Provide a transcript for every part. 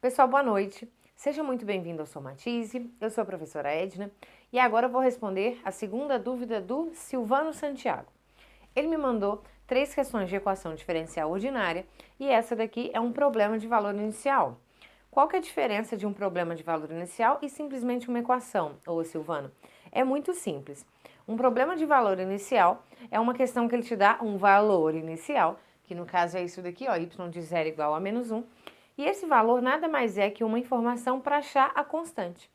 Pessoal, boa noite. Seja muito bem-vindo ao Somatize. Eu sou a professora Edna e agora eu vou responder a segunda dúvida do Silvano Santiago. Ele me mandou 3 questões de equação diferencial ordinária e essa daqui é um problema de valor inicial. Qual que é a diferença de um problema de valor inicial e simplesmente uma equação, ô Silvano? É muito simples. Um problema de valor inicial é uma questão que ele te dá um valor inicial, que no caso é isso daqui, ó, y de 0 igual a menos 1. E esse valor nada mais é que uma informação para achar a constante.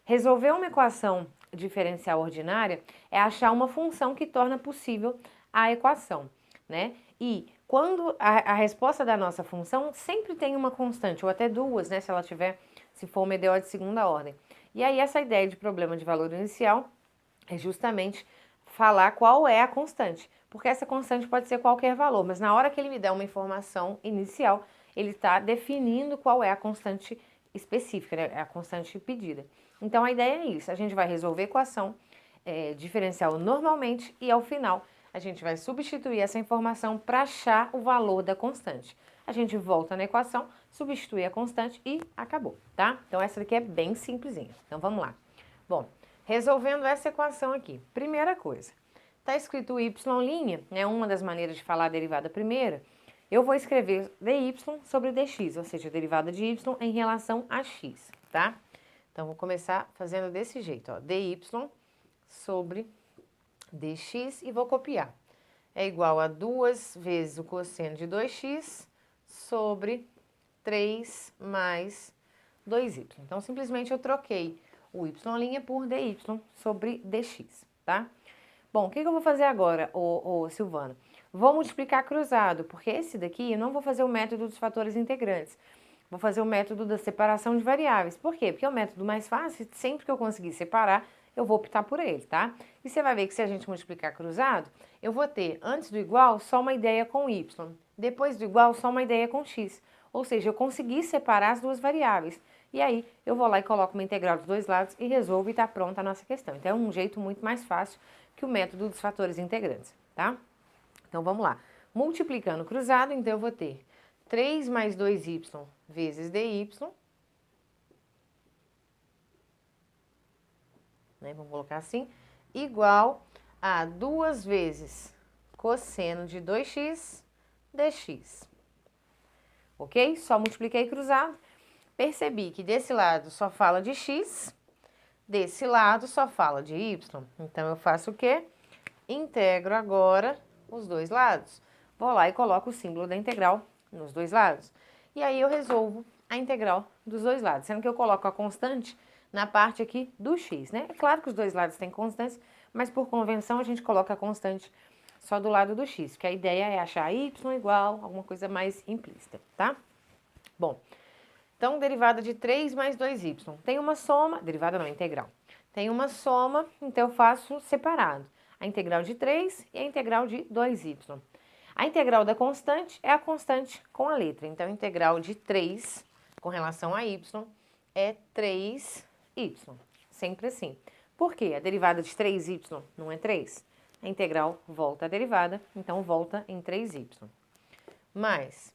Resolver uma equação diferencial ordinária é achar uma função que torna possível a equação, né? E quando a resposta da nossa função sempre tem uma constante, ou até duas, né? Se for uma EDO de segunda ordem. E aí essa ideia de problema de valor inicial é justamente falar qual é a constante, porque essa constante pode ser qualquer valor, mas na hora que ele me der uma informação inicial, ele está definindo qual é a constante específica, né? A constante pedida. Então a ideia é isso, a gente vai resolver a equação diferencial normalmente e ao final a gente vai substituir essa informação para achar o valor da constante. A gente volta na equação, substitui a constante e acabou, tá? Então essa daqui é bem simplesinha. Então vamos lá. Bom, resolvendo essa equação aqui, primeira coisa, está escrito y', né, uma das maneiras de falar a derivada primeira, eu vou escrever dy sobre dx, ou seja, a derivada de y em relação a x, tá? Então, vou começar fazendo desse jeito, ó, dy sobre dx e vou copiar. É igual a 2 vezes o cosseno de 2x sobre 3 mais 2y. Então, simplesmente eu troquei o y' por dy sobre dx, tá? Bom, o que eu vou fazer agora, Silvano? Vou multiplicar cruzado, porque esse daqui eu não vou fazer o método dos fatores integrantes. Vou fazer o método da separação de variáveis. Por quê? Porque é o método mais fácil, sempre que eu conseguir separar, eu vou optar por ele, tá? E você vai ver que se a gente multiplicar cruzado, eu vou ter, antes do igual, só uma ideia com y. Depois do igual, só uma ideia com x. Ou seja, eu consegui separar as duas variáveis. E aí, eu vou lá e coloco uma integral dos dois lados e resolvo e está pronta a nossa questão. Então, é um jeito muito mais fácil que o método dos fatores integrantes, tá? Então, vamos lá. Multiplicando cruzado, então, eu vou ter 3 mais 2y vezes dy, né, vamos colocar assim, igual a 2 vezes cosseno de 2x dx. Ok? Só multipliquei cruzado. Percebi que desse lado só fala de x, desse lado só fala de y. Então, eu faço o quê? Integro agora os dois lados. Vou lá e coloco o símbolo da integral nos dois lados. E aí eu resolvo a integral dos dois lados, sendo que eu coloco a constante na parte aqui do x, né? É claro que os dois lados têm constantes, mas por convenção a gente coloca a constante só do lado do x, porque a ideia é achar y igual, alguma coisa mais implícita, tá? Bom, então derivada de 3 mais 2y. Tem uma soma, derivada não, integral. Tem uma soma, então eu faço separado. A integral de 3 e a integral de 2y. A integral da constante é a constante com a letra. Então, a integral de 3 com relação a y é 3y. Sempre assim. Por quê? A derivada de 3y não é 3? A integral volta à derivada, então volta em 3y. Mas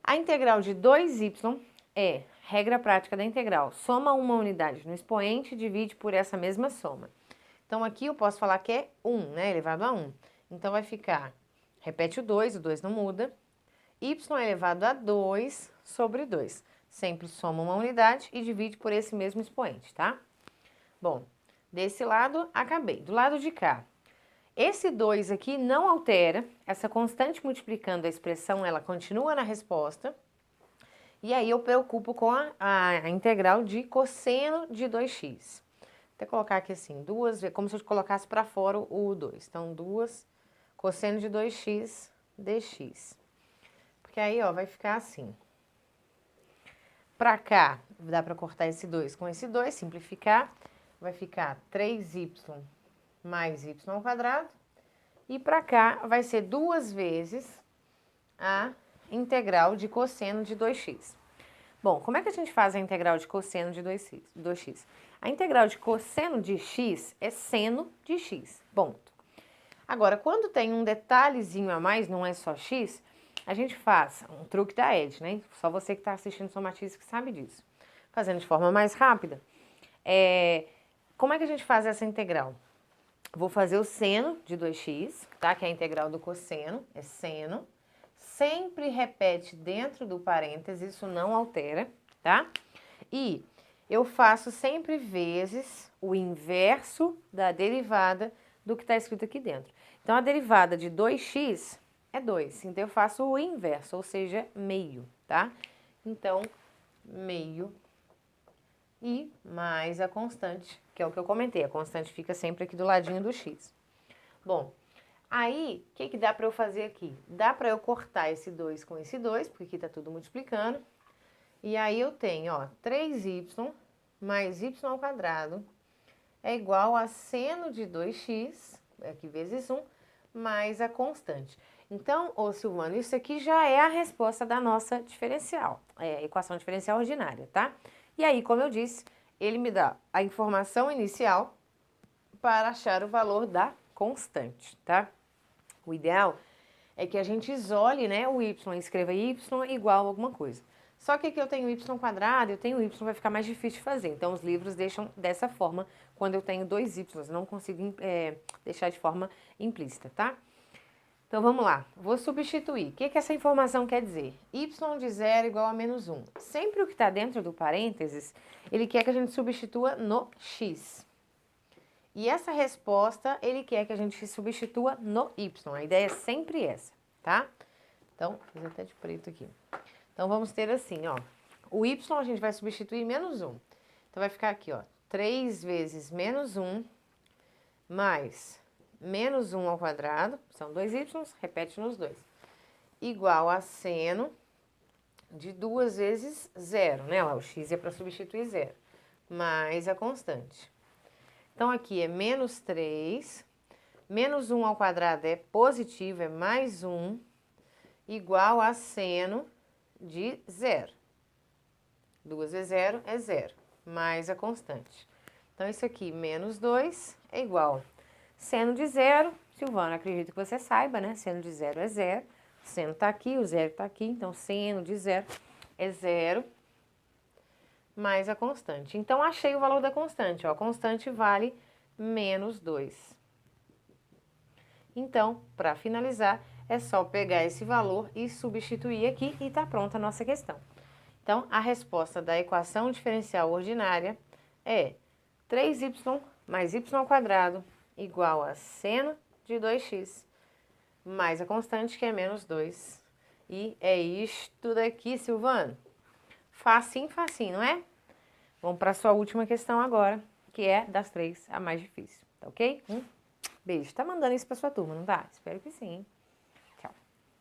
a integral de 2y é regra prática da integral. Soma uma unidade no expoente e divide por essa mesma soma. Então, aqui eu posso falar que é 1, né? Elevado a 1. Então, vai ficar, repete o 2 não muda. Y elevado a 2 sobre 2. Sempre soma uma unidade e divide por esse mesmo expoente, tá? Bom, desse lado, acabei. Do lado de cá, esse 2 aqui não altera. Essa constante multiplicando a expressão, ela continua na resposta. E aí, eu preocupo com a integral de cosseno de 2x. Vou até colocar aqui assim, 2 vezes, como se eu colocasse para fora o 2. Então, 2 cosseno de 2x dx. Porque aí, ó, vai ficar assim. Para cá, dá para cortar esse 2 com esse 2, simplificar. Vai ficar 3y mais y ao quadrado. E para cá, vai ser 2 vezes a integral de cosseno de 2x. Bom, como é que a gente faz a integral de cosseno de 2x? A integral de cosseno de x é seno de x, ponto. Agora, quando tem um detalhezinho a mais, não é só x, a gente faz um truque da Ed, né? Só você que está assistindo Somatize que sabe disso. Fazendo de forma mais rápida. Como é que a gente faz essa integral? Vou fazer o seno de 2x, tá? Que é a integral do cosseno, é seno. Sempre repete dentro do parênteses, isso não altera, tá? E eu faço sempre vezes o inverso da derivada do que está escrito aqui dentro. Então, a derivada de 2x é 2. Então, eu faço o inverso, ou seja, meio, tá? Então, meio e mais a constante, que é o que eu comentei. A constante fica sempre aqui do ladinho do x. Bom, aí, o que dá para eu fazer aqui? Dá para eu cortar esse 2 com esse 2, porque aqui está tudo multiplicando. E aí eu tenho, ó, 3y mais y ao quadrado é igual a seno de 2x, aqui vezes 1, mais a constante. Então, ô Silvano, isso aqui já é a resposta da nossa diferencial, equação diferencial ordinária, tá? E aí, como eu disse, ele me dá a informação inicial para achar o valor da constante, tá? O ideal é que a gente isole, né, o y, escreva y igual a alguma coisa. Só que aqui eu tenho y², eu tenho y, vai ficar mais difícil de fazer. Então, os livros deixam dessa forma quando eu tenho 2y. Não consigo deixar de forma implícita, tá? Então, vamos lá. Vou substituir. O que essa informação quer dizer? Y de 0 igual a menos 1. Sempre o que está dentro do parênteses, ele quer que a gente substitua no x. E essa resposta, ele quer que a gente substitua no y. A ideia é sempre essa, tá? Então, vou fazer até de preto aqui. Então, vamos ter assim, ó, o y a gente vai substituir menos 1. Então, vai ficar aqui, ó, 3 vezes menos 1, mais menos 1 ao quadrado, são 2y, repete nos dois, igual a seno de 2 vezes 0, né? Lá, o x é para substituir 0, mais a constante. Então, aqui é menos 3, menos 1 ao quadrado é positivo, é mais 1, igual a seno de 0. 2 vezes 0 é 0, mais a constante. Então, isso aqui, menos 2, é igual seno de 0. Silvana, acredito que você saiba, né? Seno de 0 é 0. Seno está aqui, o 0 está aqui. Então, seno de 0 é 0, mais a constante. Então, achei o valor da constante. Ó, a constante vale menos 2. Então, para finalizar, é só pegar esse valor e substituir aqui e está pronta a nossa questão. Então, a resposta da equação diferencial ordinária é 3y mais y² igual a seno de 2x, mais a constante, que é menos 2. E é isto daqui, Silvano. Facinho, facinho, não é? Vamos para a sua última questão agora, que é das 3 a mais difícil, tá ok? Beijo. Tá mandando isso para sua turma, não tá? Espero que sim.